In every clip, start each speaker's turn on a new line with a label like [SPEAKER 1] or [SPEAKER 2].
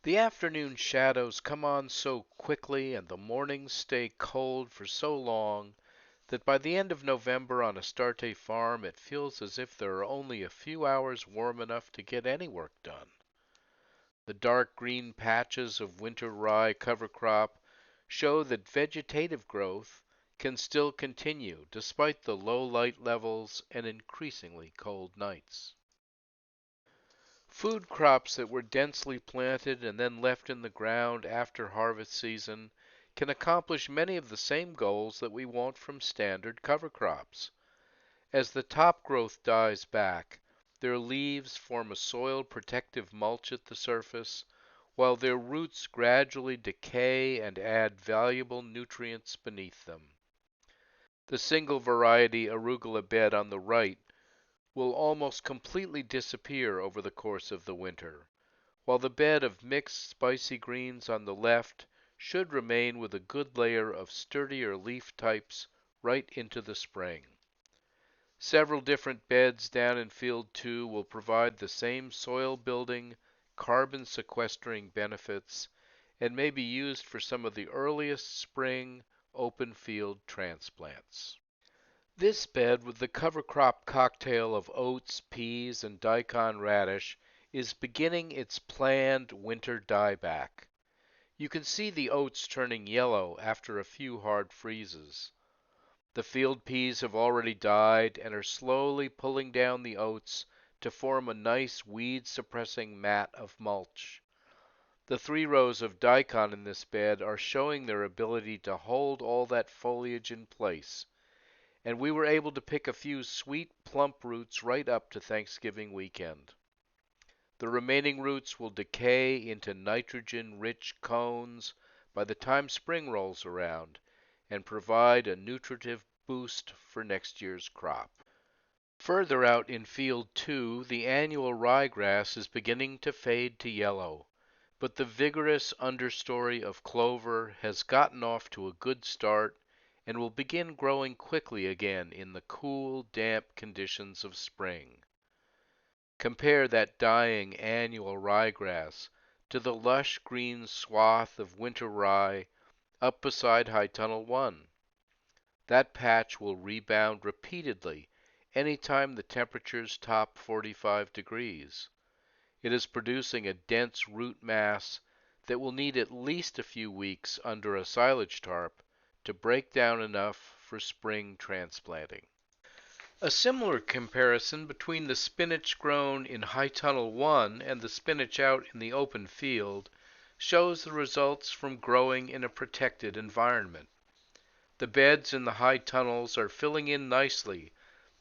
[SPEAKER 1] The afternoon shadows come on so quickly and the mornings stay cold for so long that by the end of November on Astarte Farm it feels as if there are only a few hours warm enough to get any work done. The dark green patches of winter rye cover crop show that vegetative growth can still continue despite the low light levels and increasingly cold nights. Food crops that were densely planted and then left in the ground after harvest season can accomplish many of the same goals that we want from standard cover crops. As the top growth dies back, their leaves form a soil protective mulch at the surface, while their roots gradually decay and add valuable nutrients beneath them. The single variety arugula bed on the right will almost completely disappear over the course of the winter, while the bed of mixed spicy greens on the left should remain with a good layer of sturdier leaf types right into the spring. Several different beds down in Field 2 will provide the same soil building, carbon sequestering benefits and may be used for some of the earliest spring open field transplants. This bed with the cover crop cocktail of oats, peas, and daikon radish is beginning its planned winter dieback. You can see the oats turning yellow after a few hard freezes. The field peas have already died and are slowly pulling down the oats to form a nice weed-suppressing mat of mulch. The 3 rows of daikon in this bed are showing their ability to hold all that foliage in place, and we were able to pick a few sweet, plump roots right up to Thanksgiving weekend. The remaining roots will decay into nitrogen-rich cones by the time spring rolls around and provide a nutritive boost for next year's crop. Further out in Field 2, the annual ryegrass is beginning to fade to yellow, but the vigorous understory of clover has gotten off to a good start and will begin growing quickly again in the cool, damp conditions of spring. Compare that dying annual ryegrass to the lush green swath of winter rye up beside High Tunnel 1. That patch will rebound repeatedly any time the temperatures top 45 degrees. It is producing a dense root mass that will need at least a few weeks under a silage tarp to break down enough for spring transplanting. A similar comparison between the spinach grown in High Tunnel 1 and the spinach out in the open field shows the results from growing in a protected environment. The beds in the high tunnels are filling in nicely,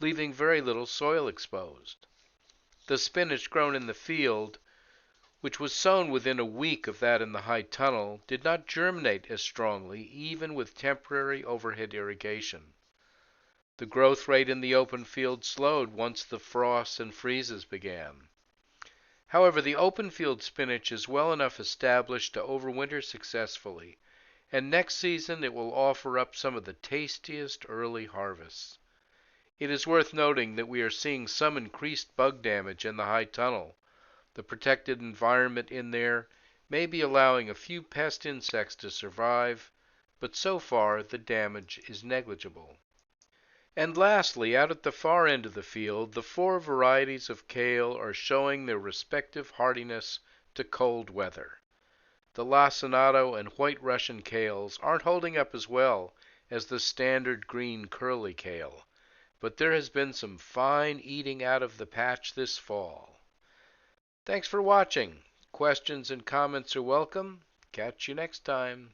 [SPEAKER 1] leaving very little soil exposed. The spinach grown in the field, which was sown within a week of that in the high tunnel, did not germinate as strongly even with temporary overhead irrigation. The growth rate in the open field slowed once the frosts and freezes began. However, the open field spinach is well enough established to overwinter successfully, and next season it will offer up some of the tastiest early harvests. It is worth noting that we are seeing some increased bug damage in the high tunnel. The protected environment in there may be allowing a few pest insects to survive, but so far the damage is negligible. And lastly, out at the far end of the field, the 4 varieties of kale are showing their respective hardiness to cold weather. The lacinato and white Russian kales aren't holding up as well as the standard green curly kale, but there has been some fine eating out of the patch this fall. Thanks for watching. Questions and comments are welcome. Catch you next time.